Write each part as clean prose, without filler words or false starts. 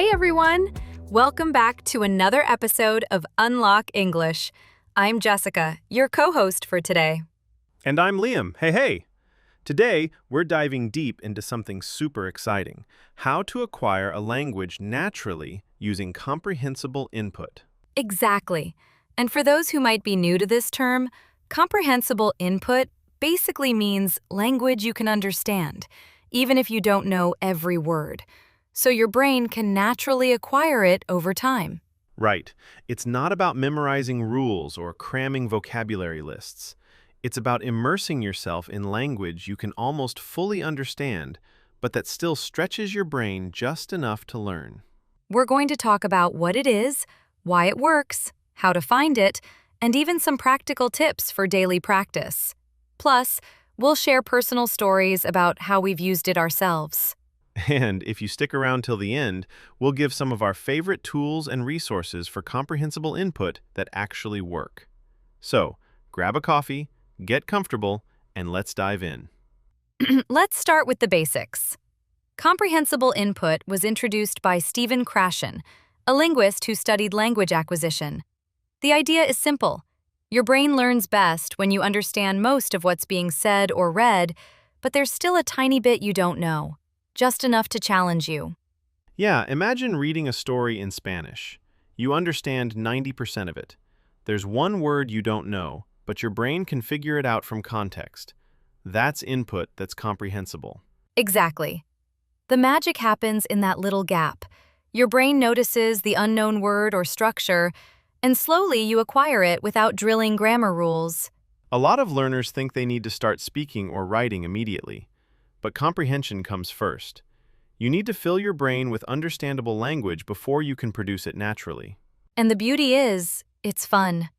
Hey everyone! Welcome back to another episode of Unlock English. I'm Jessica, your co-host for today. And I'm Liam. Hey! Today, we're diving deep into something super exciting: how to acquire a language naturally using comprehensible input. Exactly. And for those who might be new to this term, comprehensible input basically means language you can understand, even if you don't know every word. So your brain can naturally acquire it over time. Right. It's not about memorizing rules or cramming vocabulary lists. It's about immersing yourself in language you can almost fully understand, but that still stretches your brain just enough to learn. We're going to talk about what it is, why it works, how to find it, and even some practical tips for daily practice. Plus, we'll share personal stories about how we've used it ourselves. And if you stick around till the end, we'll give some of our favorite tools and resources for comprehensible input that actually work. So, grab a coffee, get comfortable, and let's dive in. Let's start with the basics. Comprehensible input was introduced by Stephen Krashen, a linguist who studied language acquisition. The idea is simple. Your brain learns best when you understand most of what's being said or read, but there's still a tiny bit you don't know, just enough to challenge you. Yeah, imagine reading a story in Spanish. You understand 90% of it. There's one word you don't know, but your brain can figure it out from context. That's input that's comprehensible. Exactly. The magic happens in that little gap. Your brain notices the unknown word or structure, and slowly you acquire it without drilling grammar rules. A lot of learners think they need to start speaking or writing immediately, but comprehension comes first. You need to fill your brain with understandable language before you can produce it naturally. And the beauty is, it's fun.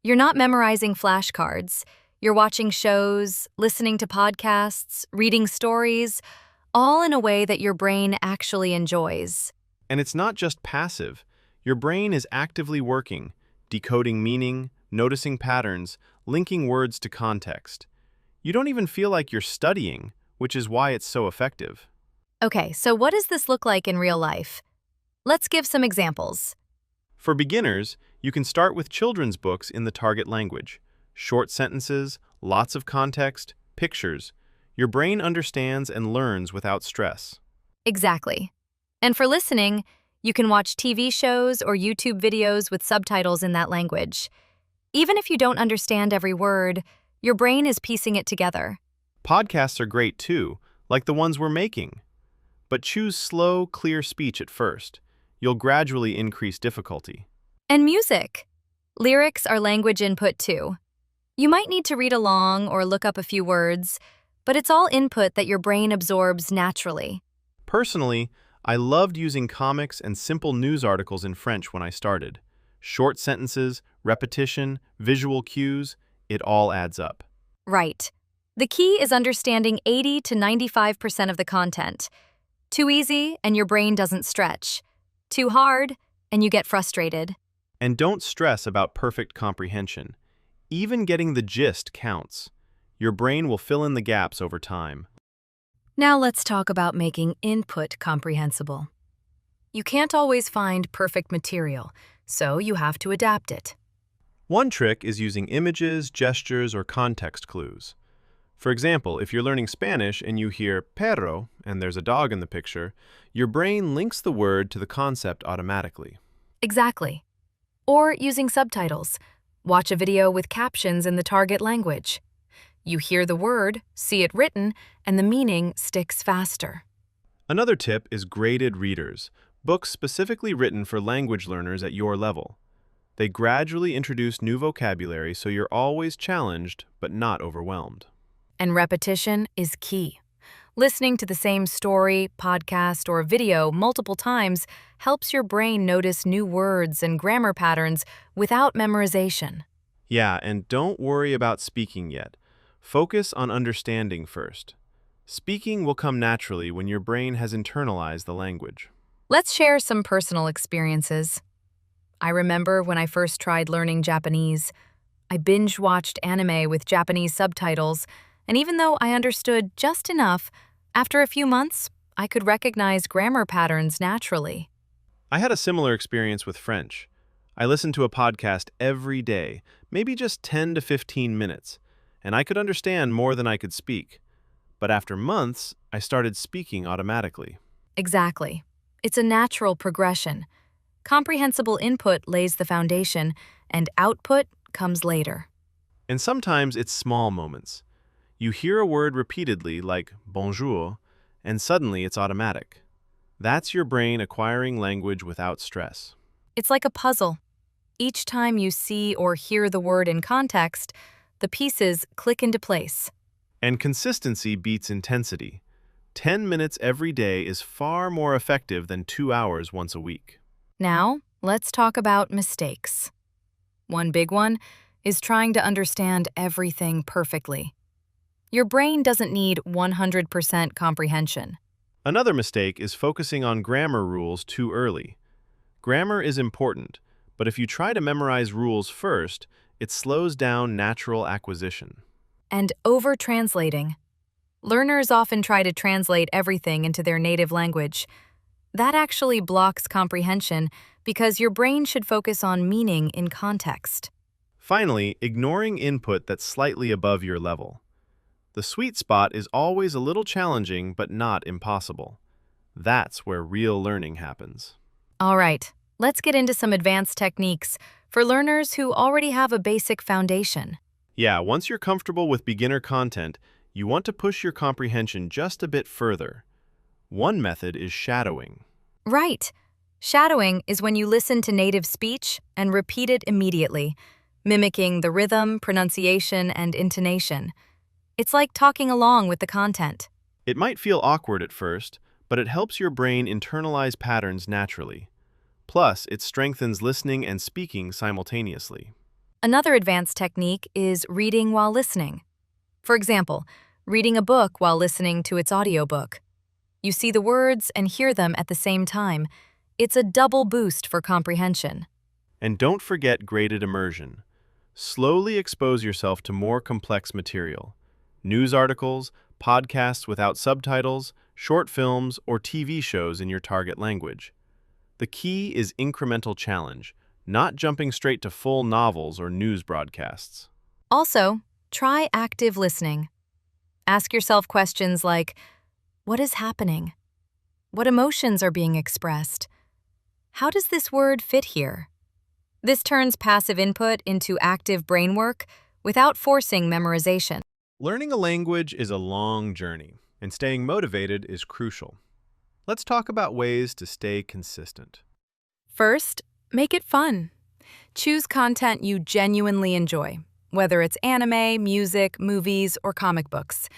You're not memorizing flashcards. You're watching shows, listening to podcasts, reading stories, all in a way that your brain actually enjoys. And it's not just passive. Your brain is actively working, decoding meaning, noticing patterns, linking words to context. You don't even feel like you're studying, which is why it's so effective. Okay, so what does this look like in real life? Let's give some examples. For beginners, you can start with children's books in the target language. Short sentences, lots of context, pictures. Your brain understands and learns without stress. Exactly. And for listening, you can watch TV shows or YouTube videos with subtitles in that language. Even if you don't understand every word, your brain is piecing it together. Podcasts are great too, like the ones we're making. But choose slow, clear speech at first. You'll gradually increase difficulty. And music. Lyrics are language input too. You might need to read along or look up a few words, but it's all input that your brain absorbs naturally. Personally, I loved using comics and simple news articles in French when I started. Short sentences, repetition, visual cues, it all adds up. Right. The key is understanding 80 to 95% of the content. Too easy, and your brain doesn't stretch. Too hard, and you get frustrated. And don't stress about perfect comprehension. Even getting the gist counts. Your brain will fill in the gaps over time. Now let's talk about making input comprehensible. You can't always find perfect material, so you have to adapt it. One trick is using images, gestures, or context clues. For example, if you're learning Spanish and you hear perro and there's a dog in the picture, your brain links the word to the concept automatically. Exactly. Or using subtitles. Watch a video with captions in the target language. You hear the word, see it written, and the meaning sticks faster. Another tip is graded readers, books specifically written for language learners at your level. They gradually introduce new vocabulary so you're always challenged but not overwhelmed. And repetition is key. Listening to the same story, podcast, or video multiple times helps your brain notice new words and grammar patterns without memorization. Yeah, and don't worry about speaking yet. Focus on understanding first. Speaking will come naturally when your brain has internalized the language. Let's share some personal experiences. I remember when I first tried learning Japanese. I binge-watched anime with Japanese subtitles, and even though I understood just enough, after a few months, I could recognize grammar patterns naturally. I had a similar experience with French. I listened to a podcast every day, maybe just 10 to 15 minutes, and I could understand more than I could speak. But after months, I started speaking automatically. Exactly. It's a natural progression. Comprehensible input lays the foundation, and output comes later. And sometimes it's small moments. You hear a word repeatedly, like bonjour, and suddenly it's automatic. That's your brain acquiring language without stress. It's like a puzzle. Each time you see or hear the word in context, the pieces click into place. And consistency beats intensity. 10 minutes every day is far more effective than 2 hours once a week. Now, let's talk about mistakes. One big one is trying to understand everything perfectly. Your brain doesn't need 100% comprehension. Another mistake is focusing on grammar rules too early. Grammar is important, but if you try to memorize rules first, it slows down natural acquisition. And over-translating. Learners often try to translate everything into their native language. That actually blocks comprehension because your brain should focus on meaning in context. Finally, ignoring input that's slightly above your level. The sweet spot is always a little challenging but not impossible. That's where real learning happens. All right, let's get into some advanced techniques for learners who already have a basic foundation. Yeah, once you're comfortable with beginner content, you want to push your comprehension just a bit further. One method is shadowing. Right. Shadowing is when you listen to native speech and repeat it immediately, mimicking the rhythm, pronunciation, and intonation. It's like talking along with the content. It might feel awkward at first, but it helps your brain internalize patterns naturally. Plus, it strengthens listening and speaking simultaneously. Another advanced technique is reading while listening. For example, reading a book while listening to its audiobook. You see the words and hear them at the same time. It's a double boost for comprehension. And don't forget graded immersion. Slowly expose yourself to more complex material. News articles, podcasts without subtitles, short films, or TV shows in your target language. The key is incremental challenge, not jumping straight to full novels or news broadcasts. Also, try active listening. Ask yourself questions like, what is happening? What emotions are being expressed? How does this word fit here? This turns passive input into active brain work without forcing memorization. Learning a language is a long journey, and staying motivated is crucial. Let's talk about ways to stay consistent. First, make it fun. Choose content you genuinely enjoy, whether it's anime, music, movies, or comic books.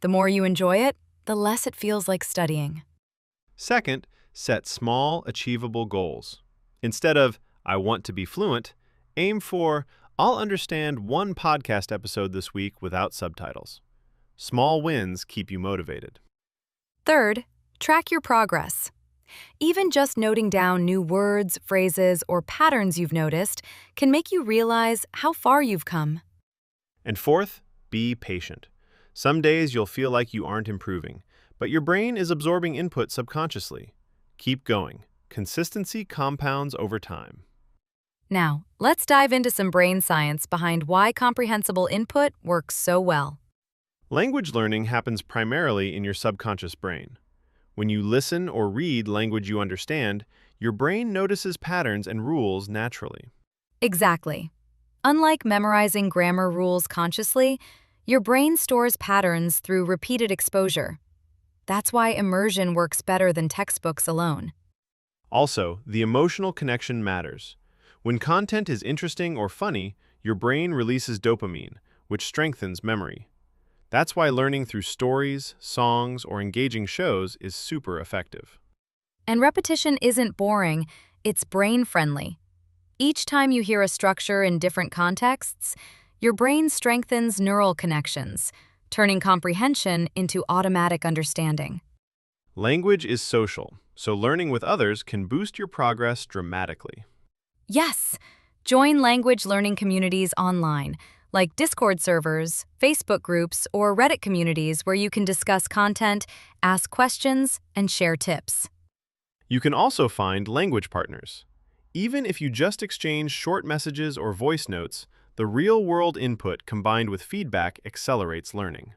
The more you enjoy it, the less it feels like studying. Second, set small, achievable goals. Instead of, I want to be fluent, aim for, I'll understand one podcast episode this week without subtitles. Small wins keep you motivated. Third, track your progress. Even just noting down new words, phrases, or patterns you've noticed can make you realize how far you've come. And fourth, be patient. Some days you'll feel like you aren't improving, but your brain is absorbing input subconsciously. Keep going. Consistency compounds over time. Now, let's dive into some brain science behind why comprehensible input works so well. Language learning happens primarily in your subconscious brain. When you listen or read language you understand, your brain notices patterns and rules naturally. Exactly. Unlike memorizing grammar rules consciously, your brain stores patterns through repeated exposure. That's why immersion works better than textbooks alone. Also, the emotional connection matters. When content is interesting or funny, your brain releases dopamine, which strengthens memory. That's why learning through stories, songs, or engaging shows is super effective. And repetition isn't boring, it's brain-friendly. Each time you hear a structure in different contexts, your brain strengthens neural connections, turning comprehension into automatic understanding. Language is social, so learning with others can boost your progress dramatically. Yes! Join language learning communities online, like Discord servers, Facebook groups, or Reddit communities where you can discuss content, ask questions, and share tips. You can also find language partners. Even if you just exchange short messages or voice notes, the real-world input combined with feedback accelerates learning.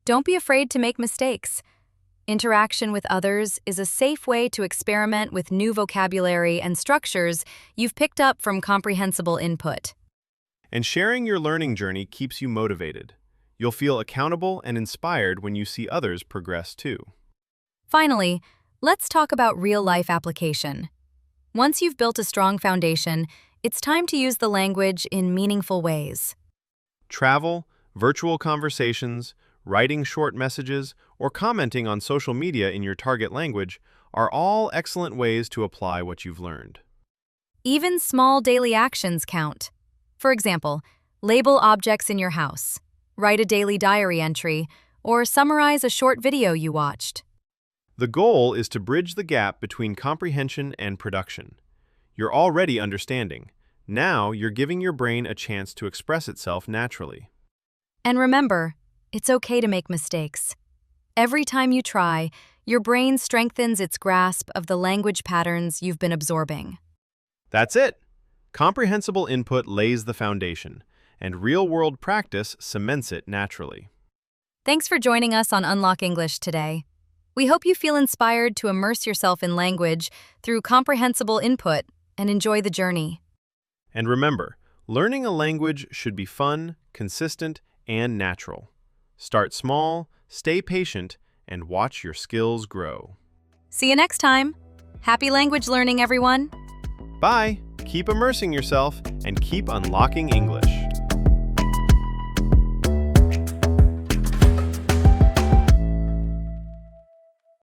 Don't be afraid to make mistakes. Interaction with others is a safe way to experiment with new vocabulary and structures you've picked up from comprehensible input. And sharing your learning journey keeps you motivated. You'll feel accountable and inspired when you see others progress too. Finally, let's talk about real-life application. Once you've built a strong foundation, it's time to use the language in meaningful ways. Travel, virtual conversations, writing short messages, or commenting on social media in your target language are all excellent ways to apply what you've learned. Even small daily actions count. For example, label objects in your house, write a daily diary entry, or summarize a short video you watched. The goal is to bridge the gap between comprehension and production. You're already understanding. Now you're giving your brain a chance to express itself naturally. And remember, it's okay to make mistakes. Every time you try, your brain strengthens its grasp of the language patterns you've been absorbing. That's it. Comprehensible input lays the foundation, and real-world practice cements it naturally. Thanks for joining us on Unlock English today. We hope you feel inspired to immerse yourself in language through comprehensible input and enjoy the journey. And remember, learning a language should be fun, consistent, and natural. Start small, stay patient, and watch your skills grow. See you next time. Happy language learning, everyone. Bye! Keep immersing yourself and keep unlocking English.